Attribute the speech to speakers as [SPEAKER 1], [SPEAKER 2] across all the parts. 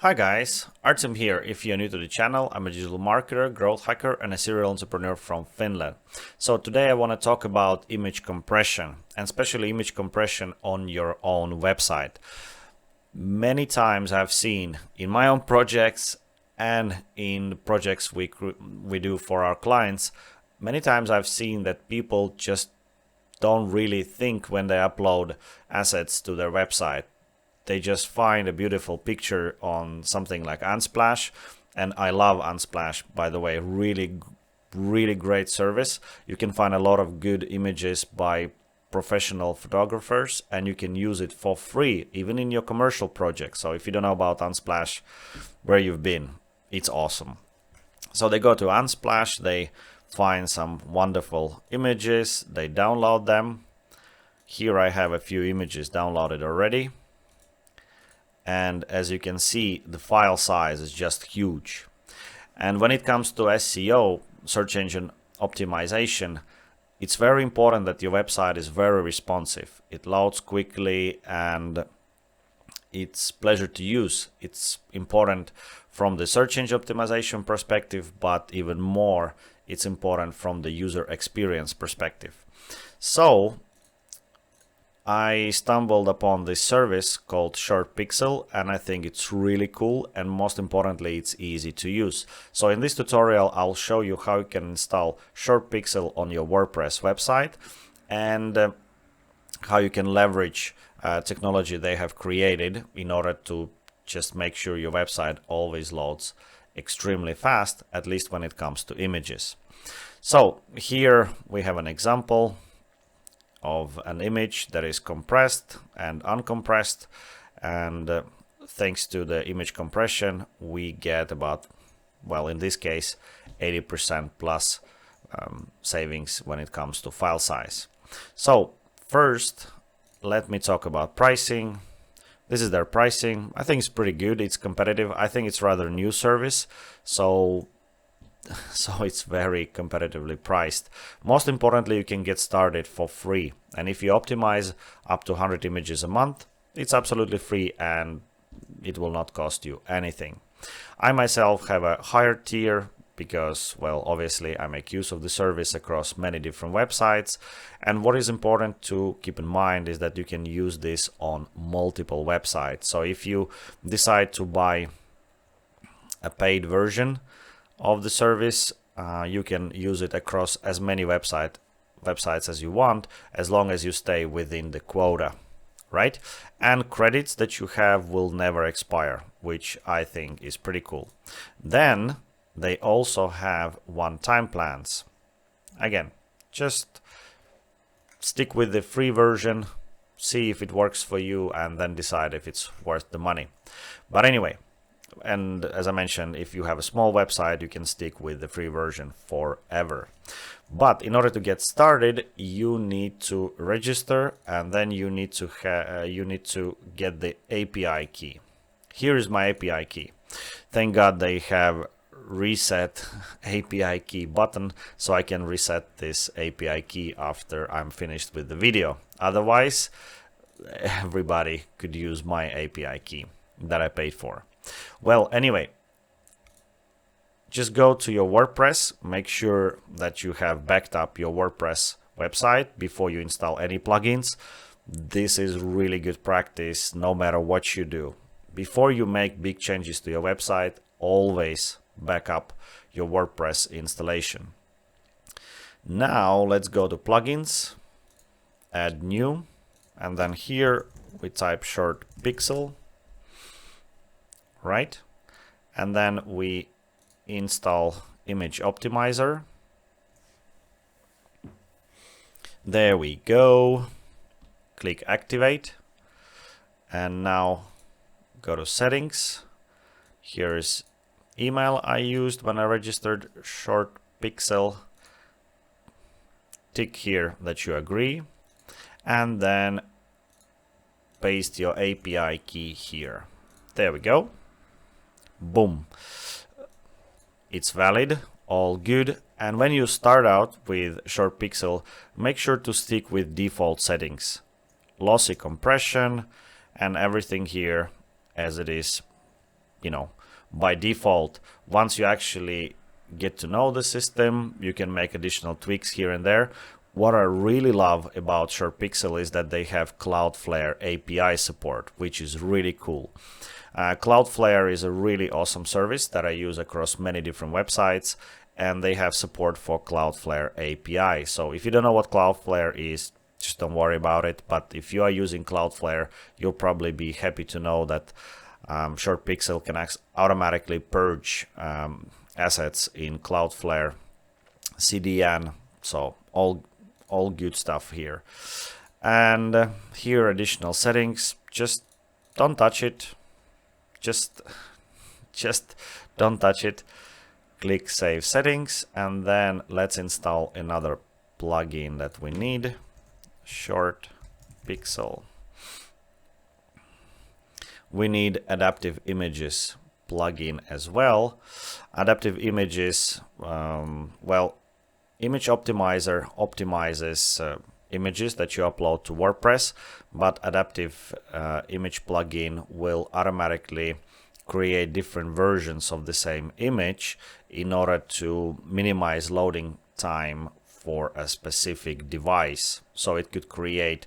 [SPEAKER 1] Hi guys, Artem here. If you're new to the channel, I'm a digital marketer, growth hacker and a serial entrepreneur from Finland. So today I want to talk about image compression, and especially image compression on your own website. Many times I've seen in my own projects and in projects we do for our clients, many times I've seen that people just don't really think when they upload assets to their website. They just find a beautiful picture on something like Unsplash, and I love Unsplash, by the way. Really great service. You can find a lot of good images by professional photographers, and you can use it for free even in your commercial projects. So if you don't know about Unsplash, where you've been, it's awesome. So they go to Unsplash, they find some wonderful images, they download them. Here I have a few images downloaded already. And as you can see, the file size is just huge. And when it comes to SEO, search engine optimization, it's very important that your website is very responsive. It loads quickly and it's pleasure to use. It's important from the search engine optimization perspective, but even more, it's important from the user experience perspective. So I stumbled upon this service called ShortPixel, and I think it's really cool, and most importantly it's easy to use. So in this tutorial I'll show you how you can install ShortPixel on your WordPress website and how you can leverage technology they have created in order to just make sure your website always loads extremely fast, at least when it comes to images. So here we have an example of an image that is compressed and uncompressed, and thanks to the image compression we get about, well, in this case 80% plus savings when it comes to file size. So first let me talk about pricing. This is their pricing. I think it's pretty good. It's competitive. I think it's rather new service, so it's very competitively priced. Most importantly, you can get started for free, and if you optimize up to 100 images a month, it's absolutely free and it will not cost you anything. I myself have a higher tier because, well, obviously I make use of the service across many different websites, and what is important to keep in mind is that you can use this on multiple websites. So if you decide to buy a paid version of the service, you can use it across as many websites as you want, as long as you stay within the quota, right? And credits that you have will never expire, which I think is pretty cool. Then they also have one-time plans. Again, just stick with the free version, see if it works for you, and then decide if it's worth the money. But anyway, and as I mentioned, if you have a small website, you can stick with the free version forever. But in order to get started, you need to register, and then you need to get the API key. Here is my API key. Thank God they have reset API key button, so I can reset this API key after I'm finished with the video. Otherwise, everybody could use my API key that I paid for. Well, anyway, just go to your WordPress, make sure that you have backed up your WordPress website before you install any plugins. This is really good practice no matter what you do. Before you make big changes to your website, always back up your WordPress installation. Now let's go to plugins, add new, and then here we type ShortPixel. Right, and then we install Image Optimizer. There we go. Click Activate, and now go to Settings. Here's email I used when I registered ShortPixel. Tick here that you agree, and then paste your API key here. There we go. Boom, it's valid, all good. And when you start out with ShortPixel, make sure to stick with default settings, lossy compression, and everything here as it is by default. Once you actually get to know the system, you can make additional tweaks here and there. What I really love about ShortPixel is that they have Cloudflare API support, which is really cool. Cloudflare is a really awesome service that I use across many different websites, and they have support for Cloudflare API. So if you don't know what Cloudflare is, just don't worry about it. But if you are using Cloudflare, you'll probably be happy to know that ShortPixel can automatically purge assets in Cloudflare CDN. So all good stuff here. And here additional settings. Just don't touch it. Just don't touch it. Click Save Settings, and then let's install another plugin that we need. ShortPixel. We need Adaptive Images plugin as well. Adaptive Images, well, Image Optimizer optimizes images that you upload to WordPress, but Adaptive Image plugin will automatically create different versions of the same image in order to minimize loading time for a specific device. So it could create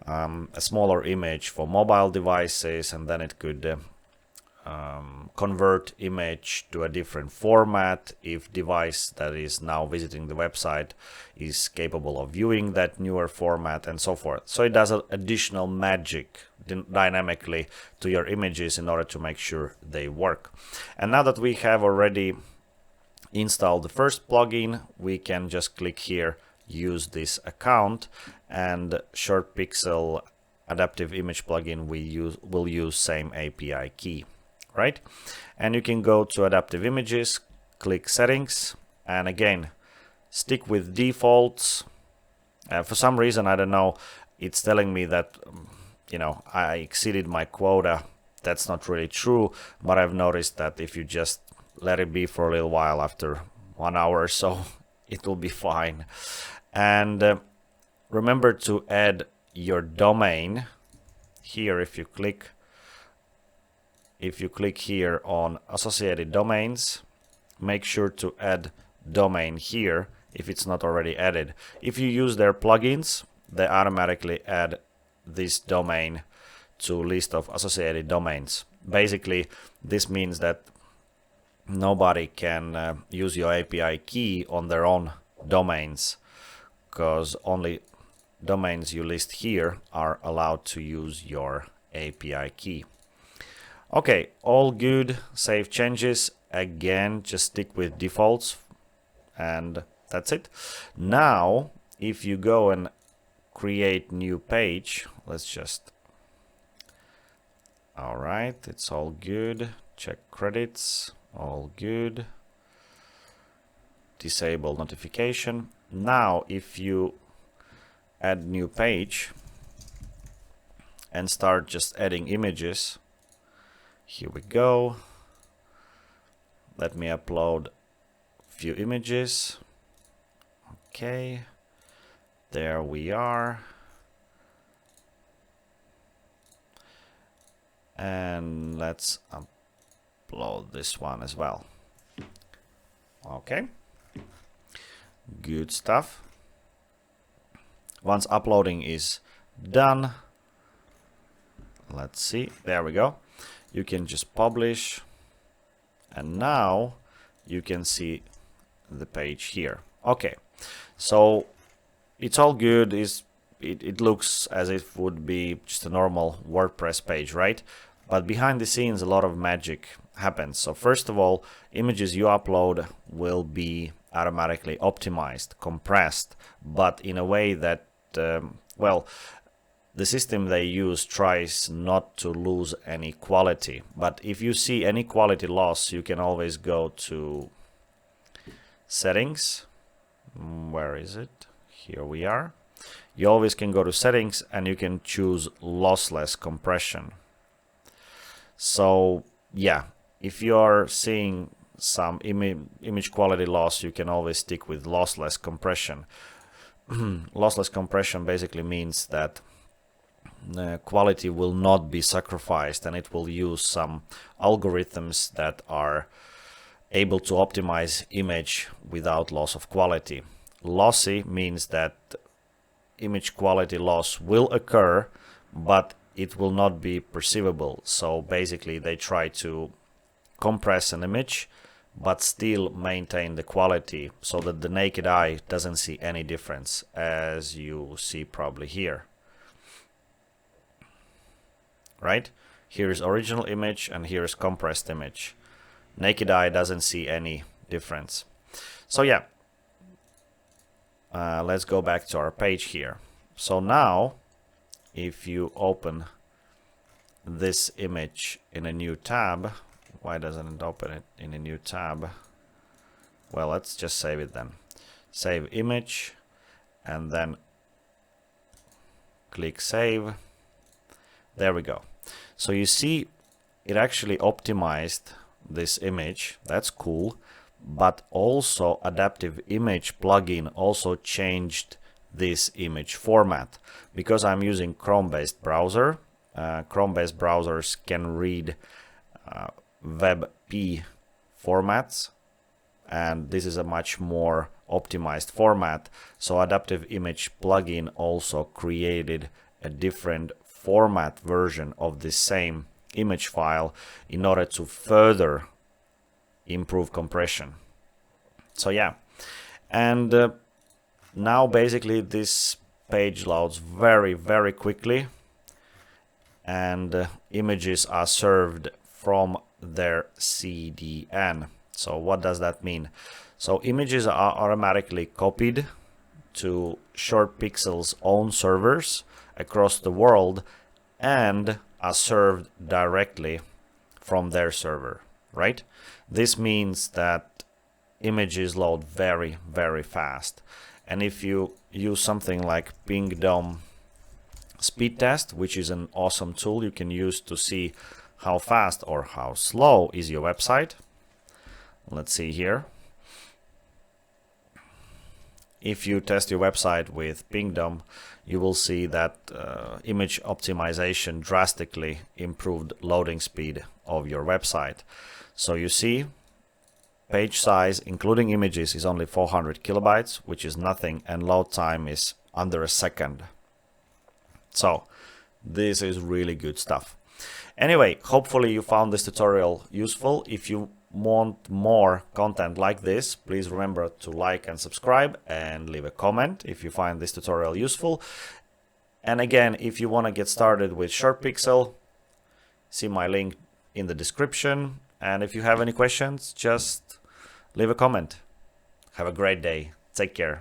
[SPEAKER 1] a smaller image for mobile devices, and then it could convert image to a different format if device that is now visiting the website is capable of viewing that newer format, and so forth. So it does additional magic dynamically to your images in order to make sure they work. And now that we have already installed the first plugin, we can just click here, use this account, and ShortPixel Adaptive Image plugin will use same API key. Right? And you can go to Adaptive Images, click Settings, and again, stick with defaults. For some reason, I don't know, it's telling me that, I exceeded my quota. That's not really true, but I've noticed that if you just let it be for a little while, after 1 hour or so, it will be fine. And remember to add your domain here. If you click here on associated domains, make sure to add domain here if it's not already added. If you use their plugins, they automatically add this domain to list of associated domains. Basically, this means that nobody can use your API key on their own domains, because only domains you list here are allowed to use your API key. Okay, all good. Save changes. Again, just stick with defaults, and that's it. Now, if you go and create new page, let's just, all right, it's all good. Check credits, all good. Disable notification. Now, if you add new page and start just adding images, here we go. Let me upload a few images. Okay, there we are. And let's upload this one as well. Okay, good stuff. Once uploading is done, let's see, there we go. You can just publish, and now you can see the page here. Okay, so it's all good. It looks as if it would be just a normal WordPress page, right? But behind the scenes, a lot of magic happens. So first of all, images you upload will be automatically optimized, compressed, but in a way that, well, the system they use tries not to lose any quality. But if you see any quality loss, you can always go to Settings. Where is it? Here we are. You always can go to Settings, and you can choose Lossless Compression. So yeah, if you are seeing some image quality loss, you can always stick with Lossless Compression. Lossless compression basically means that quality will not be sacrificed, and it will use some algorithms that are able to optimize image without loss of quality. Lossy means that image quality loss will occur, but it will not be perceivable. So basically they try to compress an image but still maintain the quality so that the naked eye doesn't see any difference, as you see probably here. Right? Here is original image and here is compressed image. Naked eye doesn't see any difference. So yeah, let's go back to our page here. So now if you open this image in a new tab, why doesn't it open it in a new tab? Well, let's just save it then. Save image and then click save. There we go. So you see it actually optimized this image. That's cool. But also adaptive image plugin also changed this image format. Because I'm using Chrome-based browser, Chrome-based browsers can read WebP formats, and this is a much more optimized format. So adaptive image plugin also created a different format version of the same image file in order to further improve compression. So yeah, and now basically this page loads very quickly, and images are served from their CDN. So what does that mean? So images are automatically copied to ShortPixel's own servers across the world and are served directly from their server, right? This means that images load very fast. And if you use something like Pingdom speed test, which is an awesome tool you can use to see how fast or how slow is your website. Let's see here. If you test your website with Pingdom, you will see that image optimization drastically improved loading speed of your website. So you see, page size including images is only 400 kilobytes, which is nothing, and load time is under a second. So this is really good stuff. Anyway, hopefully you found this tutorial useful. If you want more content like this, please remember to like and subscribe and leave a comment if you find this tutorial useful. And again, if you want to get started with ShortPixel, see my link in the description. And if you have any questions, just leave a comment. Have a great day. Take care.